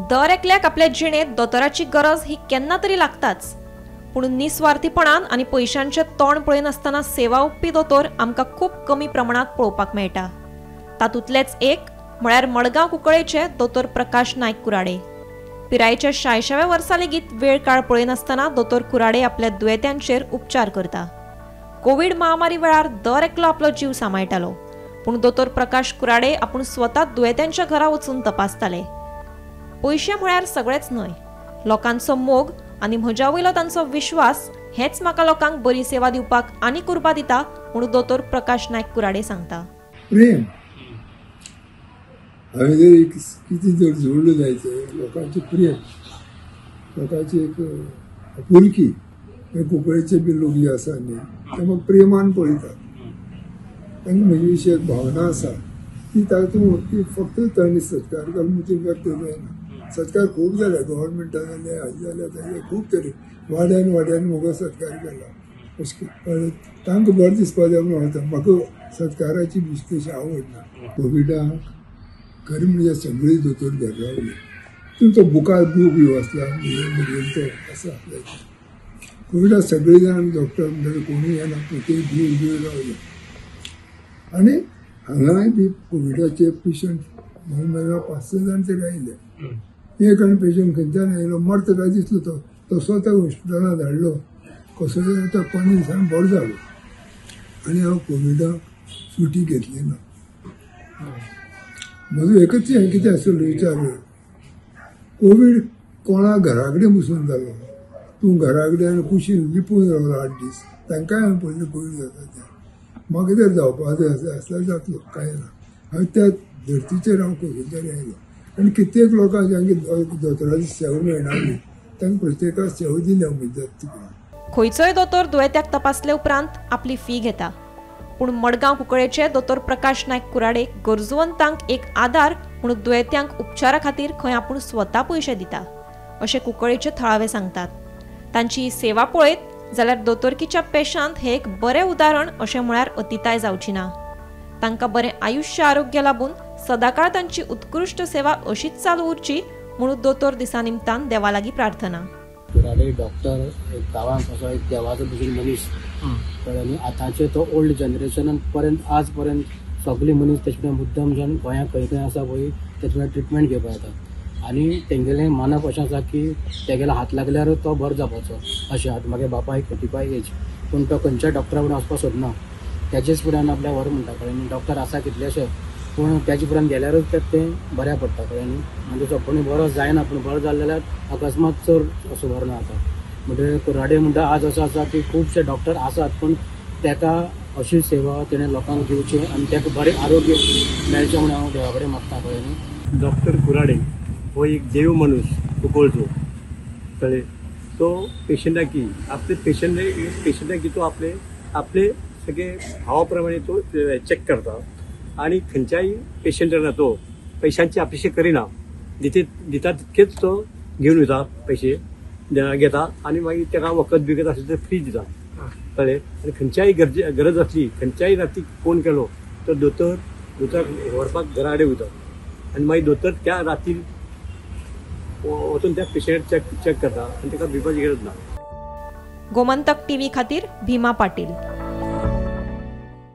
दर एकल्याक आपल्या जिणेत दोतोराची गरज ही केन्ना तरी लागताच, पूण निस्वार्थीपणान आनी पैशांचे तोंड पळयनासतना सेवा ओंपपी दोतोर आमकां खूब कमी प्रमाणात पळोवपाक मेळटा। तातूंतलेच एक म्हळ्यार मडगांव कुंकळ्ळेचे दोतोर प्रकाश नायक कुराडे। पिरायेच्या 86व्या वर्सा लेगीत वेळ काळ पळयनासतना दोतोर कुराडे आपल्या दुयेत्यांचेर उपचार करता। कोविड महामारी वेळार दर एकलो आपलो जीव सांबाळटालो, पूण दोतोर प्रकाश कुराडे आपूण स्वता दुयेत्यांच्या घरा वचून तपासताले। पयशे म्हळ्यार सगळेच न्हय, लोकांचो मोग आनी म्हज्या वयलो तांचो विश्वास हेच म्हाका लोकांक बरी सेवा दिवपाक आनी उर्बा दिता म्हणून दोतोर प्रकाश नायक कुराडे सांगता। प्रेम हांवें जर कितें जर जोडलं जायचं लोकांचे प्रेम, लोकांची एक आपुलकी, हे कुंकळ्ळेचे बी लोक जे आसा न्ही ते म्हाका प्रेमान पळयतात। तांकां म्हजे विशय भावना आसा ती तातूंत ती फक्त तांणी सत्कार घालून ती व्यक्त जायना। सत्कार खूब जाले, गव्हर्मेंटान जाले, हाजे जाले, ताजे खूब तरी वाड्यान म्हाका सत्कार केला। अशें तांकां बरें दिसपा जाय म्हणून वता। म्हाका सत्काराची विशेश आवड ना। कोविडाक खरें म्हणजे सगळीं दोतोर घर रावले। तुमचो बुकार बूक ह्यो आसला तो आसा कोविडाक सगळे जाण डॉक्टर म्हणटाले कोणूय येना, प्रत्येक दूर रावले। आनी हांगाय बी कोविडाचे पेशंट मेळ्ळा 5-6 जाण तरी आयले। एक आनी पेशंट खंयच्यान आयलो मरता काय दिसलो तो स्वता हॉस्पिटलांत धाडलो। कसो तरी तो 5 दिसांनी बरो जालो आनी हांव कोविडाक सुटी घेतली ना। म्हजो एकच कितें आसलो विचार, कोवीड कोणा घरा कडेन बसून जालो, तूं घरा कडेन कुशीन लिपून रावलो 8 दीस, तांकांय हांवें पयलें कोवीड जाता तें म्हाका जर जावपा जाय आसल्यार जातलो, कांय ना। हांवें त्या धर्तीचेर हांव कोविडाचेर आयलो आनी कित्येक लोकांक जांकां दोतोराची सेवा मेळनासली तांकां प्रत्येकाक सेवा दिल्या मदत करून। खंयचोय दोतोर दुयेत्याक तपासले उपरांत आपली फी घेता, पूण मडगांव कुंकळ्ळेचे दोतोर प्रकाश नायक कुराडे गरजवंतांक एक आदार म्हणून दुयेत्यांक उपचारा खातीर खंय आपूण स्वता पयशे दिता, अशें कुंकळ्ळेचे थळावे सांगतात। तांची सेवा पळयत जाल्यार दोतोरकीच्या पेशांत हे एक बरें उदाहरण अशें म्हळ्यार अतिताय जावची ना। तांकां बरें आयुश्य आरोग्य लाभून सदाकाळ तांची उत्कृश्ट सेवा अशीच चालू उरची म्हणून दोतोर दिसा निमतान देवा लागीं प्रार्थना। कुराडे डॉक्टर एक गांवांत असो एक देवाचो भशेन मनीस कळ्ळें। आतांचे तो ओल्ड जनरेशनान पर्यंत आज पर्यंत सगळे मनीस तेचे मुद्दम जेन्ना गोंयांत खंय खंय आसा पळय तेचे ट्रिटमेंट घेवपाक येतात आनी तेंगेलें मानप अशें आसा की तेगेलो हात लागल्यार तो बरो जावपाचो अशें आतां म्हागे बापायक 35 एज, पूण तो खंयच्या डॉक्टरा कडेन वचपाक सोदना। तेजेच फुड्यान आपल्या व्हर म्हणटा कळ्ळें। डॉक्टर आसा कितलेशे पूण तेजे फुड्यान गेल्यारूच तें बऱ्या पडटा कळ्ळें न्ही। म्हणजे सोंपणी बरो जायना, पूण बरो जालें जाल्यार अकस्मात चड असो बरो ना जाता। म्हणजे कुराडे म्हणटा आज असो आसा की खुबशे डॉक्टर आसात पूण तेका अशी सेवा तेणें लोकांक दिवची आनी तेका बरें आरोग्य मेळचें म्हणून हांव देवा कडेन मागता कळ्ळें न्ही। डॉक्टर कुराडे हो एक देव मनीस कुंकळ्ळेचो कळ्ळें। तो पेशंटाकी आपले पेशंटाकी तो आपले सगळे भावा तो चेक करता आनी खंयच्याय पेशंटांना तो पैशांची अपेक्षा करिना। दिता तितकेच तो घेवन वयता, पैसे घेता आनी मागीर ताका वखद बिखत आसली तर फ्री दिता कळ्ळें। आनी खंयच्याय गरज आसली, खंयच्याय राती फोन केलो तर दोतोर व्हरपाक घरा कडेन वयता आनी मागीर दोतोर त्या राती वचून त्या पेशंट चेक करता आनी ताका भिवपाची गरज ना। गोमंतक टीव्ही खातीर भीमा पाटील।